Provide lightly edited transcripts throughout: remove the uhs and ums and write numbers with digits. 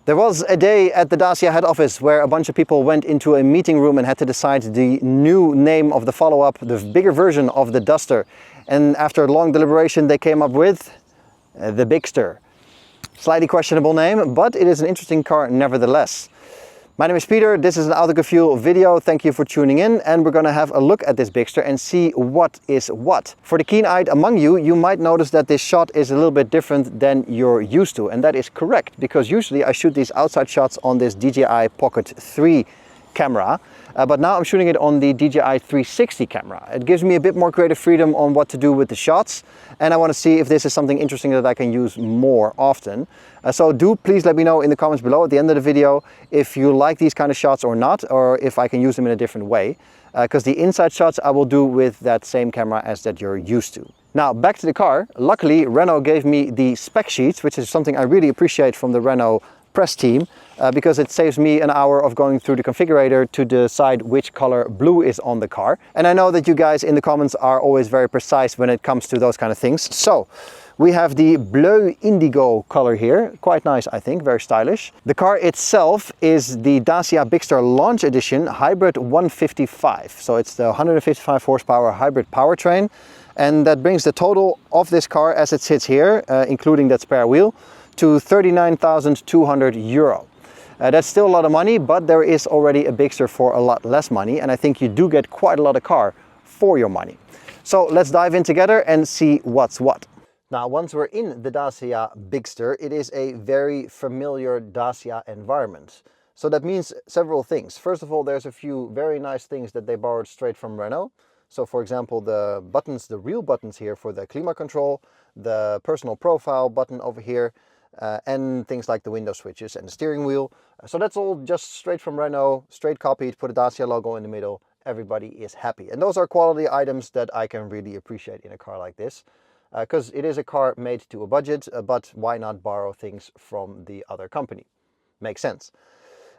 There was a day at the Dacia head office where a bunch of people went into a meeting room and had to decide the new name of the follow-up, the bigger version of the Duster. And after a long deliberation, they came up with the Bigster. Slightly questionable name, but it is an interesting car nevertheless. My name is Peter, this is an Autogefühl video. Thank you for tuning in, and we're going to have a look at this Bigster and see what is what. For the keen-eyed among you, you might notice that this shot is a little bit different than you're used to, and that is correct, because usually I shoot these outside shots on this DJI Pocket 3 camera, but now I'm shooting it on the DJI 360 camera. It gives me a bit more creative freedom on what to do with the shots, and I want to see if this is something interesting that I can use more often. So do please let me know in the comments below at the end of the video if you like these kind of shots or not, or if I can use them in a different way, because the inside shots I will do with that same camera as that you're used to. Now back to the car. Luckily Renault gave me the spec sheets, which is something I really appreciate from the Renault press team, because it saves me an hour of going through the configurator to decide which color blue is on the car. And I know that you guys in the comments are always very precise when it comes to those kind of things. So we have the Bleu Indigo color here, quite nice I think, very stylish. The car itself is the Dacia Bigster Launch Edition Hybrid 155. So it's the 155 horsepower hybrid powertrain, and that brings the total of this car as it sits here, including that spare wheel, to 39,200 euro. That's still a lot of money, but there is already a Bigster for a lot less money, and I think you do get quite a lot of car for your money. So let's dive in together and see what's what. Now, once we're in the Dacia Bigster, it is a very familiar Dacia environment. So that means several things. First of all, there's a few very nice things that they borrowed straight from Renault. So for example, the buttons, the real buttons here for the climate control, the personal profile button over here, and things like the window switches and the steering wheel. So that's all just straight from Renault, straight copied, put a Dacia logo in the middle. Everybody is happy. And those are quality items that I can really appreciate in a car like this, because it is a car made to a budget, but why not borrow things from the other company? Makes sense.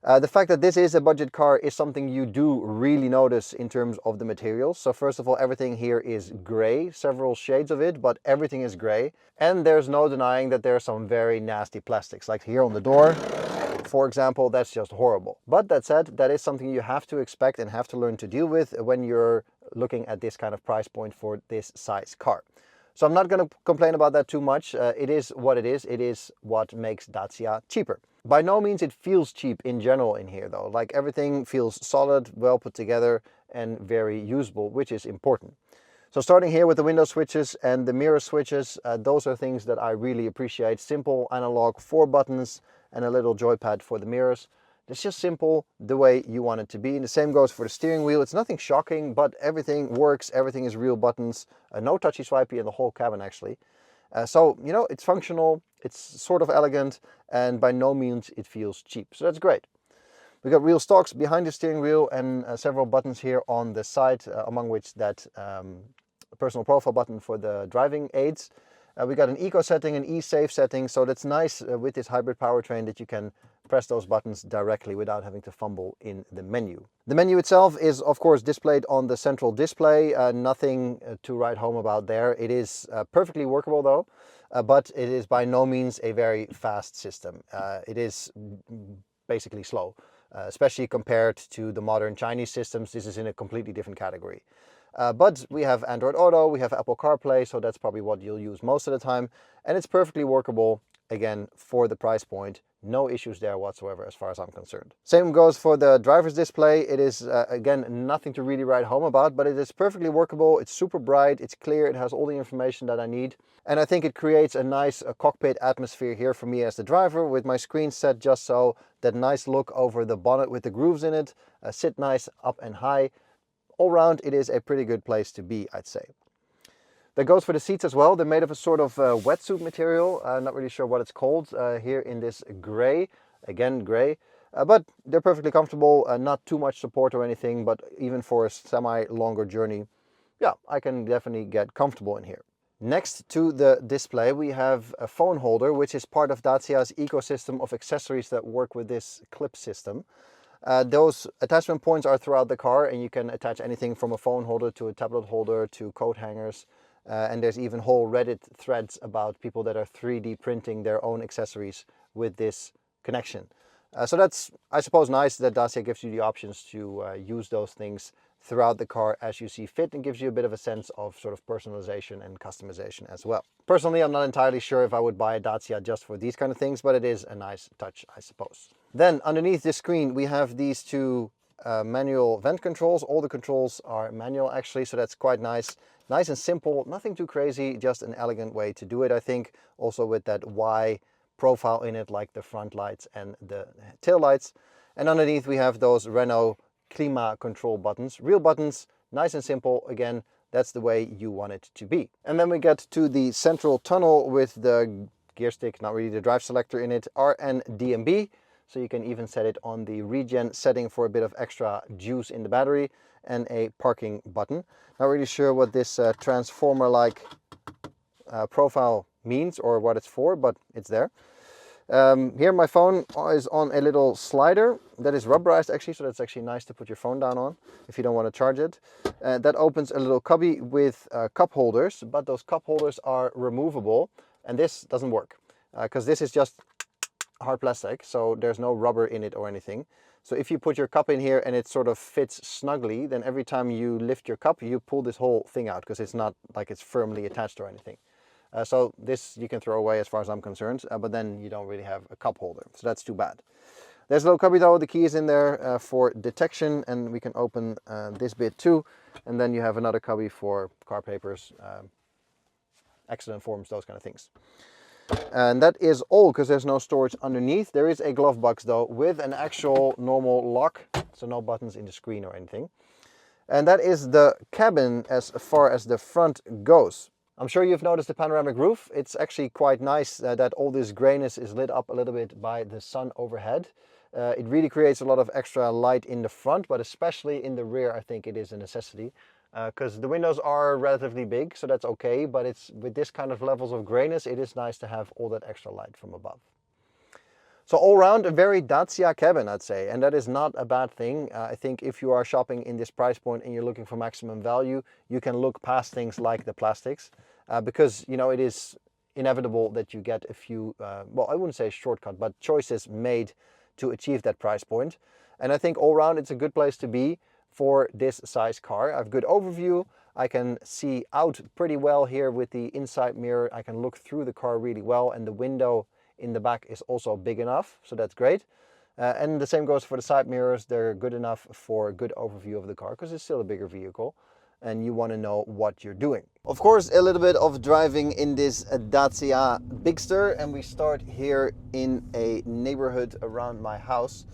The fact that this is a budget car is something you do really notice in terms of the materials. So first of all, everything here is gray, several shades of it, but everything is gray. And there's no denying that there are some very nasty plastics, like here on the door, for example. That's just horrible. But that said, that is something you have to expect and have to learn to deal with when you're looking at this kind of price point for this size car. So I'm not going to complain about that too much. It is what it is. It is what makes Dacia cheaper. By no means it feels cheap in general in here though. Like, everything feels solid, well put together, and very usable, which is important. So starting here with the window switches and the mirror switches, those are things that I really appreciate. Simple analog 4 buttons and a little joypad for the mirrors. It's just simple, the way you want it to be. And the same goes for the steering wheel. It's nothing shocking, but everything works. Everything is real buttons. No touchy swipey in the whole cabin actually. So, you know, it's functional, it's sort of elegant, and by no means it feels cheap. So that's great. We got real stalks behind the steering wheel and several buttons here on the side, among which that personal profile button for the driving aids. We got an eco setting, an e-safe setting, so that's nice with this hybrid powertrain that you can press those buttons directly without having to fumble in the menu. The menu itself is of course displayed on the central display, nothing to write home about there. It is perfectly workable though, but it is by no means a very fast system. It is basically slow, especially compared to the modern Chinese systems. This is in a completely different category. But we have Android Auto, we have Apple CarPlay, so that's probably what you'll use most of the time. And it's perfectly workable, again, for the price point. No issues there whatsoever as far as I'm concerned. Same goes for the driver's display. It is, again, nothing to really write home about, but it is perfectly workable. It's super bright, it's clear, it has all the information that I need. And I think it creates a nice cockpit atmosphere here for me as the driver, with my screen set just so. That nice look over the bonnet with the grooves in it, sit nice up and high. All round, it is a pretty good place to be, I'd say. That goes for the seats as well. They're made of a sort of wetsuit material. I'm not really sure what it's called, here in this gray. Again, gray. But they're perfectly comfortable, not too much support or anything, but even for a semi-longer journey, yeah, I can definitely get comfortable in here. Next to the display, we have a phone holder, which is part of Dacia's ecosystem of accessories that work with this clip system. Those attachment points are throughout the car, and you can attach anything from a phone holder to a tablet holder to coat hangers. And there's even whole Reddit threads about people that are 3D printing their own accessories with this connection. So that's, I suppose, nice that Dacia gives you the options to use those things throughout the car as you see fit, and gives you a bit of a sense of sort of personalization and customization as well. Personally, I'm not entirely sure if I would buy a Dacia just for these kind of things, but it is a nice touch, I suppose. Then underneath this screen, we have these two manual vent controls. All the controls are manual actually, so that's quite nice. Nice and simple, nothing too crazy, just an elegant way to do it, I think. Also with that Y profile in it, like the front lights and the tail lights. And underneath we have those Renault Klima control buttons, real buttons, nice and simple. Again, that's the way you want it to be. And then we get to the central tunnel with the gear stick, not really the drive selector in it, RNDMB. So you can even set it on the regen setting for a bit of extra juice in the battery, and a parking button. Not really sure what this transformer-like profile means or what it's for, but it's there. Here my phone is on a little slider that is rubberized actually, so that's actually nice to put your phone down on if you don't want to charge it. That opens a little cubby with cup holders, but those cup holders are removable, and this doesn't work because this is just hard plastic, so there's no rubber in it or anything. So if you put your cup in here and it sort of fits snugly, then every time you lift your cup, you pull this whole thing out, because it's not like it's firmly attached or anything. So this you can throw away as far as I'm concerned, but then you don't really have a cup holder, so that's too bad. There's a little cubby though, the key is in there for detection, and we can open this bit too, and then you have another cubby for car papers, accident forms, those kind of things. And that is all, because there's no storage underneath. There is a glove box though with an actual normal lock, so no buttons in the screen or anything. And that is the cabin as far as the front goes. I'm sure you've noticed the panoramic roof. It's actually quite nice that all this grayness is lit up a little bit by the sun overhead. It really creates a lot of extra light in the front, but especially in the rear I think it is a necessity. Because the windows are relatively big, so that's okay, but it's with this kind of levels of grayness, it is nice to have all that extra light from above. So all around a very Dacia cabin, I'd say, and that is not a bad thing. I think if you are shopping in this price point and you're looking for maximum value, you can look past things like the plastics, because you know it is inevitable that you get a few, well, I wouldn't say shortcut, but choices made to achieve that price point. And I think all around it's a good place to be for this size car. I have good overview. I can see out pretty well here with the inside mirror. I can look through the car really well, and the window in the back is also big enough, so that's great. And the same goes for the side mirrors. They're good enough for a good overview of the car, because it's still a bigger vehicle and you want to know what you're doing. Of course, a little bit of driving in this Dacia Bigster, and we start here in a neighborhood around my house.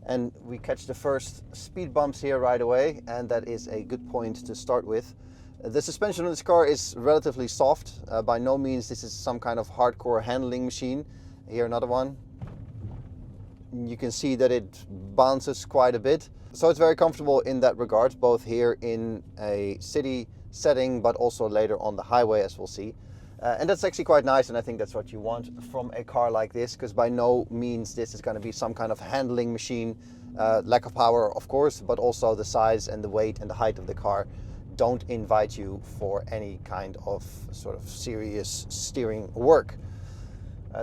And we catch the first speed bumps here right away, and that is a good point to start with. The suspension on this car is relatively soft. By no means this is some kind of hardcore handling machine. Here another one. You can see that it bounces quite a bit. So it's very comfortable in that regard, both here in a city setting, but also later on the highway, as we'll see. And that's actually quite nice, and I think that's what you want from a car like this, because by no means this is going to be some kind of handling machine. Lack of power, of course, but also the size and the weight and the height of the car don't invite you for any kind of sort of serious steering work.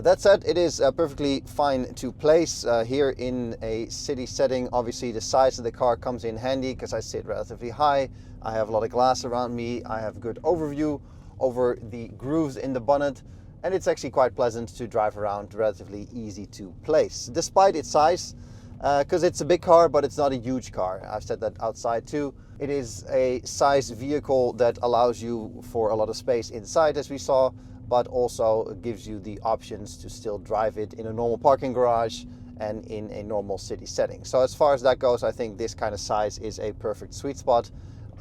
That said, it is perfectly fine to place here in a city setting. Obviously the size of the car comes in handy because I sit relatively high. I have a lot of glass around me. I have good overview over the grooves in the bonnet, and it's actually quite pleasant to drive around, relatively easy to place despite its size, because it's a big car but it's not a huge car. I've said that outside too. It is a size vehicle that allows you for a lot of space inside, as we saw, but also gives you the options to still drive it in a normal parking garage and in a normal city setting. So as far as that goes, I think this kind of size is a perfect sweet spot.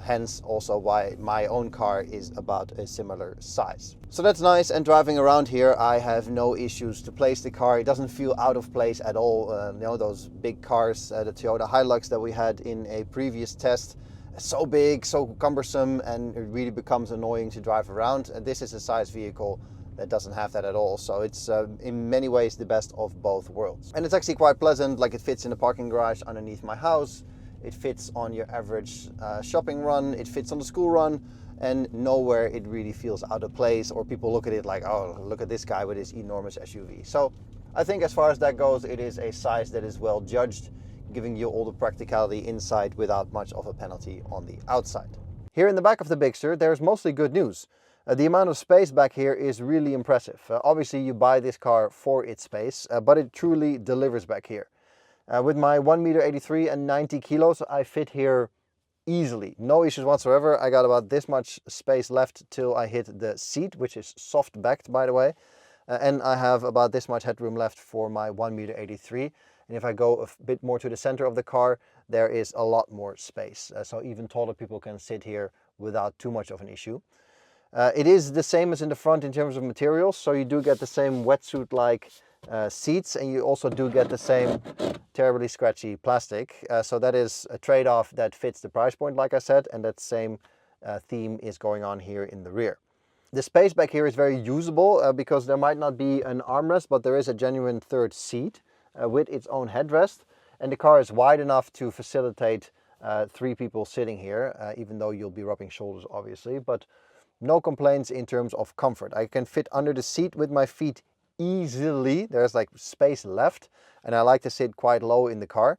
Hence also why my own car is about a similar size. So that's nice, and driving around here I have no issues to place the car. It doesn't feel out of place at all. You know, those big cars, the Toyota Hilux that we had in a previous test, so big, so cumbersome, and it really becomes annoying to drive around. And this is a size vehicle that doesn't have that at all. So it's in many ways the best of both worlds. And it's actually quite pleasant, like it fits in the parking garage underneath my house. It fits on your average shopping run, it fits on the school run, and nowhere it really feels out of place or people look at it like, oh, look at this guy with his enormous SUV. So I think as far as that goes, it is a size that is well judged, giving you all the practicality inside without much of a penalty on the outside. Here in the back of the Bigster, there's mostly good news. The amount of space back here is really impressive. Obviously you buy this car for its space, but it truly delivers back here. With my 1.83 meters and 90 kilos, I fit here easily. No issues whatsoever. I got about this much space left till I hit the seat, which is soft backed by the way. And I have about this much headroom left for my 1.83 meters. And if I go a bit more to the center of the car, there is a lot more space. So even taller people can sit here without too much of an issue. It is the same as in the front in terms of materials. So you do get the same wetsuit-like seats, and you also do get the same terribly scratchy plastic. So that is a trade-off that fits the price point, like I said, and that same theme is going on here in the rear. The space back here is very usable because there might not be an armrest, but there is a genuine third seat with its own headrest, and the car is wide enough to facilitate 3 people sitting here, even though you'll be rubbing shoulders obviously, but no complaints in terms of comfort. I can fit under the seat with my feet easily. There's like space left, and I like to sit quite low in the car.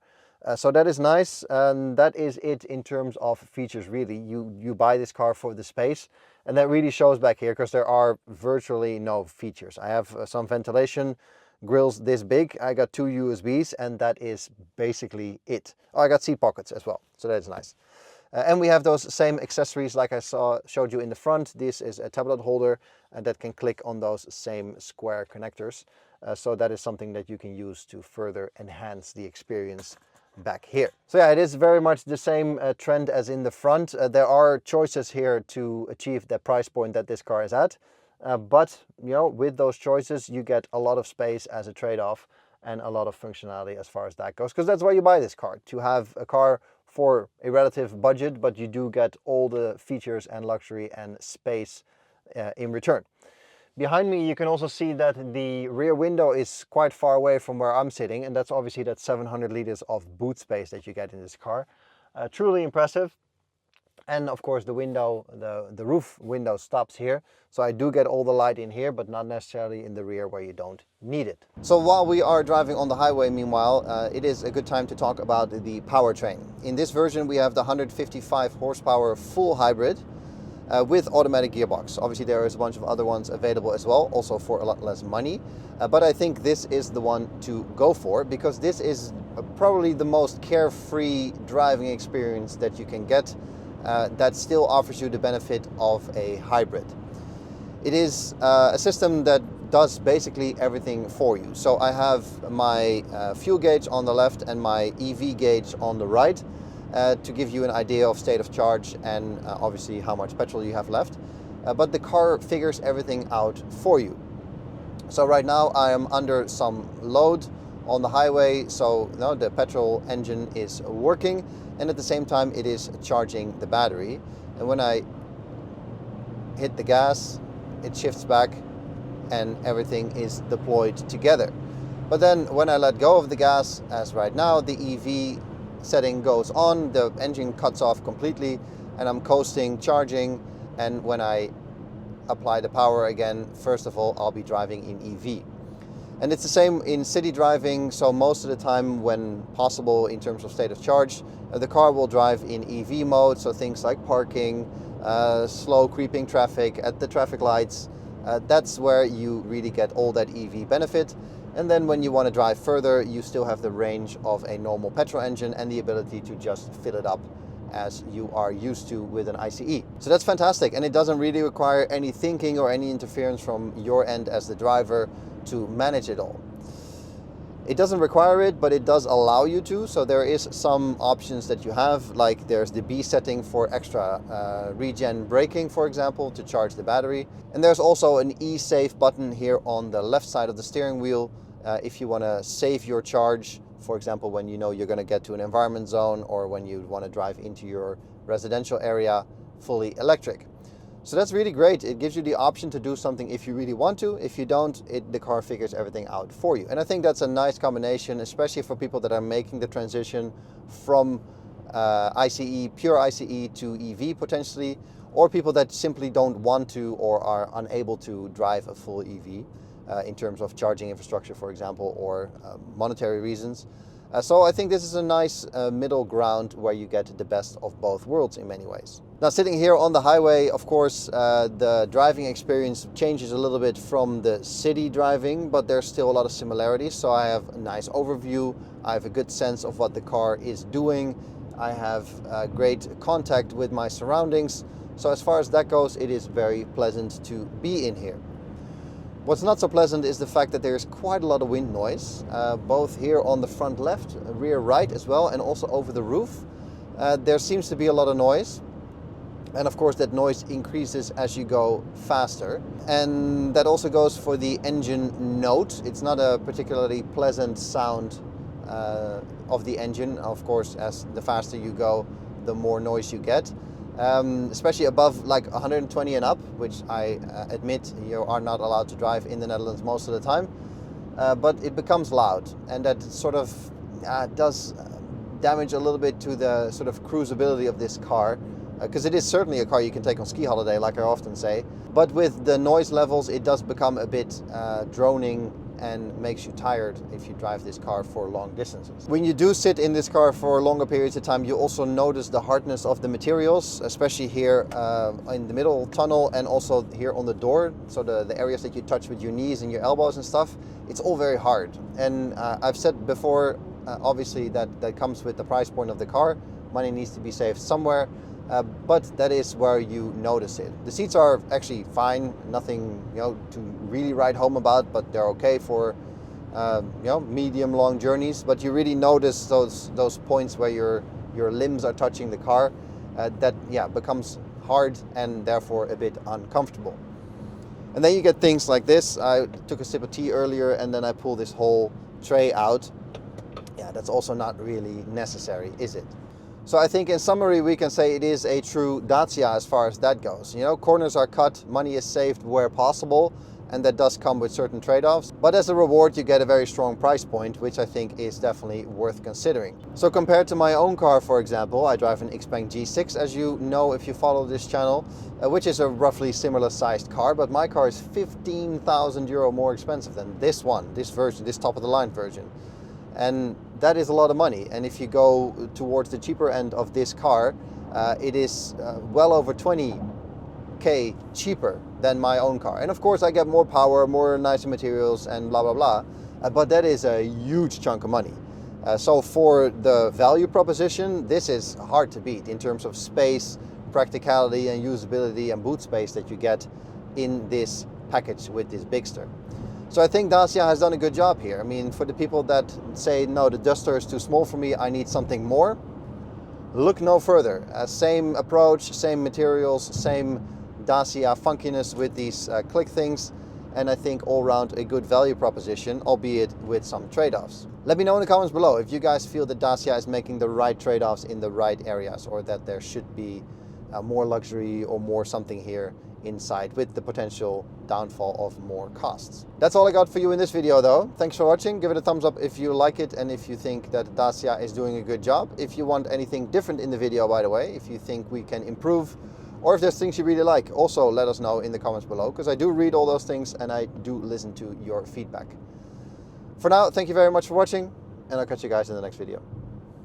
So that is nice, and that is it in terms of features really. You buy this car for the space, and that really shows back here because there are virtually no features. I have some ventilation grills this big. I got 2 USBs, and that is basically it. Oh, I got seat pockets as well, so that's nice. And we have those same accessories like I showed you in the front. This is a tablet holder that can click on those same square connectors. So that is something that you can use to further enhance the experience back here. So yeah, it is very much the same trend as in the front. There are choices here to achieve the price point that this car is at. But you know, with those choices, you get a lot of space as a trade-off and a lot of functionality as far as that goes, because that's why you buy this car, to have a car for a relative budget, but you do get all the features and luxury and space in return. Behind me, you can also see that the rear window is quite far away from where I'm sitting, and that's obviously that 700 liters of boot space that you get in this car. Truly impressive. And of course the window, the roof window stops here. So I do get all the light in here, but not necessarily in the rear where you don't need it. So while we are driving on the highway, meanwhile, it is a good time to talk about the powertrain. In this version, we have the 155 horsepower full hybrid with automatic gearbox. Obviously there is a bunch of other ones available as well, also for a lot less money. But I think this is the one to go for, because this is probably the most carefree driving experience that you can get. That still offers you the benefit of a hybrid. It is a system that does basically everything for you. So I have my fuel gauge on the left and my EV gauge on the right to give you an idea of state of charge and obviously how much petrol you have left. But the car figures everything out for you. So right now I am under some load on the highway, so now the petrol engine is working, and at the same time it is charging the battery. And when I hit the gas, it shifts back and everything is deployed together. But then when I let go of the gas, as right now, the EV setting goes on, the engine cuts off completely, and I'm coasting, charging, and when I apply the power again, first of all, I'll be driving in EV. And it's the same in city driving, so most of the time when possible in terms of state of charge, the car will drive in EV mode, so things like parking, slow creeping traffic at the traffic lights, that's where you really get all that EV benefit. And then when you want to drive further, you still have the range of a normal petrol engine and the ability to just fill it up as you are used to with an ICE. So that's fantastic, and it doesn't really require any thinking or any interference from your end as the driver to manage it all. It doesn't require it, but it does allow you to. So there is some options that you have, like there's the B setting for extra regen braking, for example, to charge the battery. And there's also an e-save button here on the left side of the steering wheel if you want to save your charge, for example, when you know you're going to get to an environment zone or when you want to drive into your residential area fully electric. So that's really great. It gives you the option to do something if you really want to. If you don't, the car figures everything out for you. And I think that's a nice combination, especially for people that are making the transition from ICE, pure ICE to EV potentially, or people that simply don't want to or are unable to drive a full EV. in terms of charging infrastructure, for example, or monetary reasons. So I think this is a nice middle ground where you get the best of both worlds in many ways. Now, sitting here on the highway, of course, the driving experience changes a little bit from the city driving, but there's still a lot of similarities. So I have a nice overview. I have a good sense of what the car is doing. I have great contact with my surroundings. So as far as that goes, it is very pleasant to be in here. What's not so pleasant is the fact that there's quite a lot of wind noise, both here on the front left, rear right as well, and also over the roof. There seems to be a lot of noise. And of course that noise increases as you go faster. And that also goes for the engine note. It's not a particularly pleasant sound of the engine. Of course, as the faster you go, the more noise you get. Especially above like 120 and up, which I admit you are not allowed to drive in the Netherlands most of the time. But it becomes loud, and that sort of does damage a little bit to the sort of cruisability of this car. Because it is certainly a car you can take on ski holiday, like I often say. But with the noise levels, it does become a bit droning and makes you tired if you drive this car for long distances. When you do sit in this car for longer periods of time, you also notice the hardness of the materials, especially here in the middle tunnel and also here on the door. So the areas that you touch with your knees and your elbows and stuff, it's all very hard. And I've said before, obviously that comes with the price point of the car. Money needs to be saved somewhere. But that is where you notice it. The seats are actually fine, nothing to really write home about, but they're okay for medium long journeys. But you really notice those points where your limbs are touching the car. That becomes hard and therefore a bit uncomfortable. And then you get things like this. I took a sip of tea earlier and then I pull this whole tray out. Yeah, that's also not really necessary, is it? So I think in summary, we can say it is a true Dacia as far as that goes. Corners are cut, money is saved where possible, and that does come with certain trade-offs. But as a reward, you get a very strong price point, which I think is definitely worth considering. So compared to my own car, for example, I drive an Xpeng G6, as you know if you follow this channel, which is a roughly similar sized car, but my car is 15,000 euro more expensive than this one, this version, this top of the line version. And that is a lot of money. And if you go towards the cheaper end of this car, it is well over 20k cheaper than my own car. And of course I get more power, more nicer materials and blah, blah, blah. But that is a huge chunk of money. So for the value proposition, this is hard to beat in terms of space, practicality and usability and boot space that you get in this package with this Bigster. So I think Dacia has done a good job here. I mean, for the people that say, no, the Duster is too small for me, I need something more, look no further. Same approach, same materials, same Dacia funkiness with these click things, and I think all around a good value proposition, albeit with some trade-offs. Let me know in the comments below if you guys feel that Dacia is making the right trade-offs in the right areas, or that there should be more luxury or more something here inside with the potential downfall of more costs. That's all I got for you in this video though. Thanks for watching. Give it a thumbs up if you like it and if you think that Dacia is doing a good job. If you want anything different in the video, by the way, if you think we can improve, or if there's things you really like, also let us know in the comments below, because I do read all those things and I do listen to your feedback. For now, thank you very much for watching, and I'll catch you guys in the next video.